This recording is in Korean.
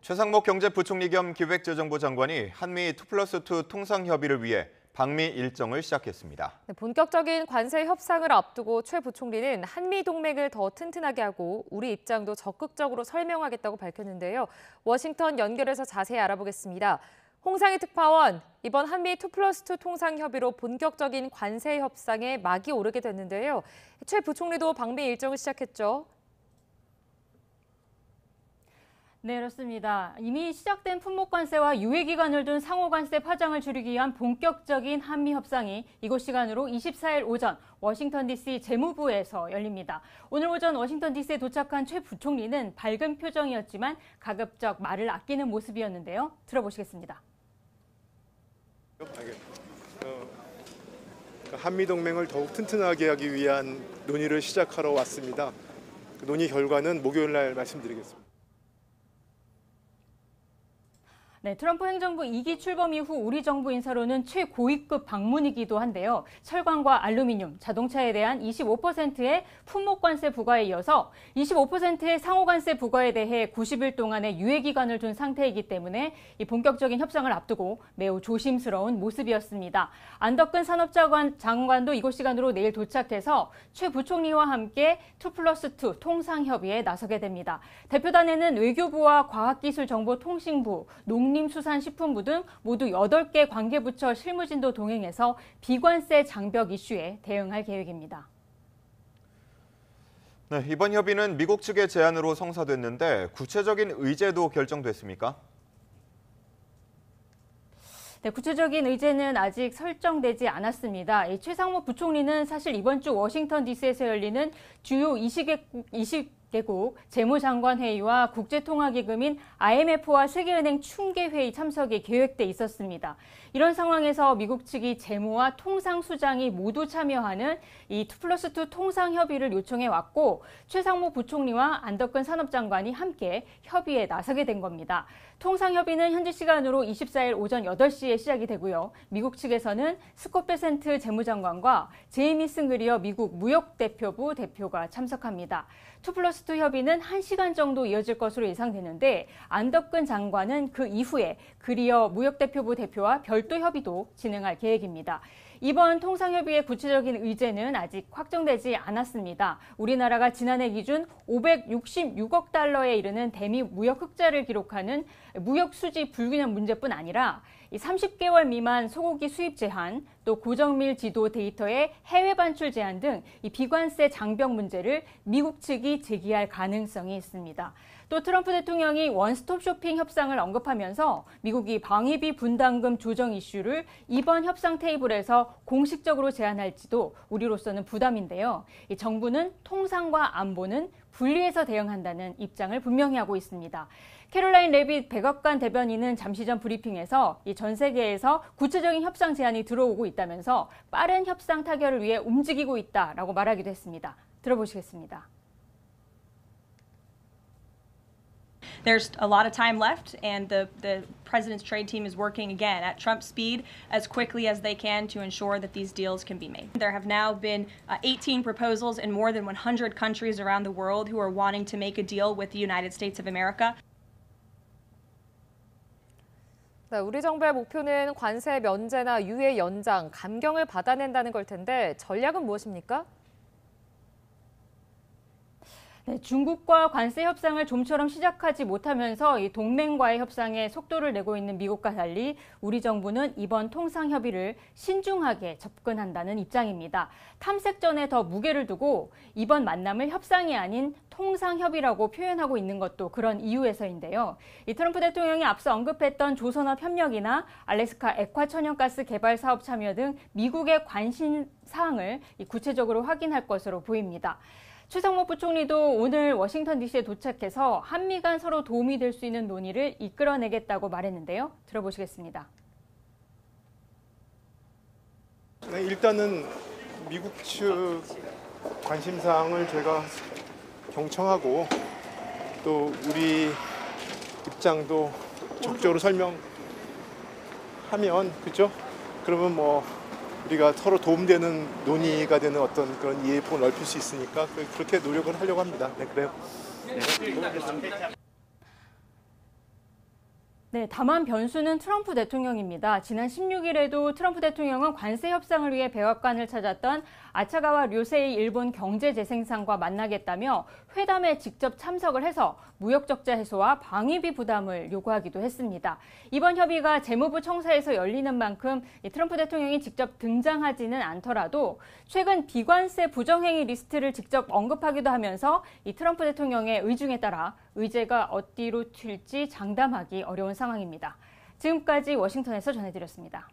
최상목 경제부총리 겸 기획재정부 장관이 한미 2+2 통상협의를 위해 방미 일정을 시작했습니다. 본격적인 관세 협상을 앞두고 최 부총리는 한미 동맹을 더 튼튼하게 하고 우리 입장도 적극적으로 설명하겠다고 밝혔는데요. 워싱턴 연결해서 자세히 알아보겠습니다. 홍상희 특파원, 이번 한미 2+2 통상협의로 본격적인 관세 협상에 막이 오르게 됐는데요. 최 부총리도 방미 일정을 시작했죠. 네, 그렇습니다. 이미 시작된 품목관세와 유예기간을 둔 상호관세 파장을 줄이기 위한 본격적인 한미 협상이 이곳 시간으로 24일 오전 워싱턴 DC 재무부에서 열립니다. 오늘 오전 워싱턴 DC에 도착한 최 부총리는 밝은 표정이었지만 가급적 말을 아끼는 모습이었는데요. 들어보시겠습니다. 한미 동맹을 더욱 튼튼하게 하기 위한 논의를 시작하러 왔습니다. 그 논의 결과는 목요일 날 말씀드리겠습니다. 네, 트럼프 행정부 2기 출범 이후 우리 정부 인사로는 최고위급 방문이기도 한데요. 철강과 알루미늄, 자동차에 대한 25%의 품목관세 부과에 이어서 25%의 상호관세 부과에 대해 90일 동안의 유예기간을 둔 상태이기 때문에 이 본격적인 협상을 앞두고 매우 조심스러운 모습이었습니다. 안덕근 산업장관도 이곳 시간으로 내일 도착해서 최 부총리와 함께 2+2 통상협의에 나서게 됩니다. 대표단에는 외교부와 과학기술정보통신부, 농림수산식품부 등 모두 8개 관계부처 실무진도 동행해서 비관세 장벽 이슈에 대응할 계획입니다. 네, 이번 협의는 미국 측의 제안으로 성사됐는데 구체적인 의제도 결정됐습니까? 네, 구체적인 의제는 아직 설정되지 않았습니다. 최상목 부총리는 사실 이번 주 워싱턴 DC에서 열리는 주요 20개국 재무장관 회의와 국제통화기금인 IMF와 세계은행 충계회의 참석이 계획돼 있었습니다. 이런 상황에서 미국 측이 재무와 통상수장이 모두 참여하는 이 2+2 통상협의를 요청해 왔고 최상목 부총리와 안덕근 산업장관이 함께 협의에 나서게 된 겁니다. 통상협의는 현지 시간으로 24일 오전 8시에 시작이 되고요. 미국 측에서는 스콧 베센트 재무장관과 제이미슨 그리어 미국 무역대표부 대표가 참석합니다. 2+2 협의는 1시간 정도 이어질 것으로 예상되는데 안덕근 장관은 그 이후에 그리어 무역대표부 대표와 별도 협의도 진행할 계획입니다. 이번 통상협의의 구체적인 의제는 아직 확정되지 않았습니다. 우리나라가 지난해 기준 566억 달러에 이르는 대미 무역 흑자를 기록하는 무역 수지 불균형 문제뿐 아니라 30개월 미만 소고기 수입 제한, 또 고정밀 지도 데이터의 해외 반출 제한 등 이 비관세 장벽 문제를 미국 측이 제기할 가능성이 있습니다. 또 트럼프 대통령이 원스톱 쇼핑 협상을 언급하면서 미국이 방위비 분담금 조정 이슈를 이번 협상 테이블에서 공식적으로 제안할지도 우리로서는 부담인데요. 이 정부는 통상과 안보는 분리해서 대응한다는 입장을 분명히 하고 있습니다. 캐롤라인 레빗 백악관 대변인은 잠시 전 브리핑에서 전 세계에서 구체적인 협상 제안이 들어오고 있다면서 빠른 협상 타결을 위해 움직이고 있다라고 말하기도 했습니다. 들어보시겠습니다. There's a lot of time left, and the president's trade team is working again at Trump speed as quickly as they can to ensure that these deals can be made. There have now been 18 proposals in more than 100 countries around the world who are wanting to make a deal with the United States of America. 네, 우리 정부의 목표는 관세 면제나 유예 연장, 감경을 받아낸다는 걸 텐데 전략은 무엇입니까? 네, 중국과 관세 협상을 좀처럼 시작하지 못하면서 이 동맹과의 협상에 속도를 내고 있는 미국과 달리 우리 정부는 이번 통상협의를 신중하게 접근한다는 입장입니다. 탐색전에 더 무게를 두고 이번 만남을 협상이 아닌 통상협의라고 표현하고 있는 것도 그런 이유에서인데요. 이 트럼프 대통령이 앞서 언급했던 조선업 협력이나 알래스카 액화 천연가스 개발 사업 참여 등 미국의 관심 사항을 구체적으로 확인할 것으로 보입니다. 최상목 부총리도 오늘 워싱턴 DC에 도착해서 한미 간 서로 도움이 될 수 있는 논의를 이끌어내겠다고 말했는데요. 들어보시겠습니다. 네, 일단은 미국 측 관심사항을 제가 경청하고 또 우리 입장도 적극적으로 설명하면 그죠? 그러면 뭐 우리가 서로 도움되는 논의가 되는 어떤 그런 이해폭을 넓힐 수 있으니까 그렇게 노력을 하려고 합니다. 네, 그래요. 네, 다만 변수는 트럼프 대통령입니다. 지난 16일에도 트럼프 대통령은 관세 협상을 위해 백악관을 찾았던 아차가와 료세이 일본 경제재생상과 만나겠다며 회담에 직접 참석을 해서 무역 적자 해소와 방위비 부담을 요구하기도 했습니다. 이번 협의가 재무부 청사에서 열리는 만큼 트럼프 대통령이 직접 등장하지는 않더라도 최근 비관세 부정행위 리스트를 직접 언급하기도 하면서 이 트럼프 대통령의 의중에 따라 의제가 어디로 튈지 장담하기 어려운 상황입니다. 지금까지 워싱턴에서 전해드렸습니다.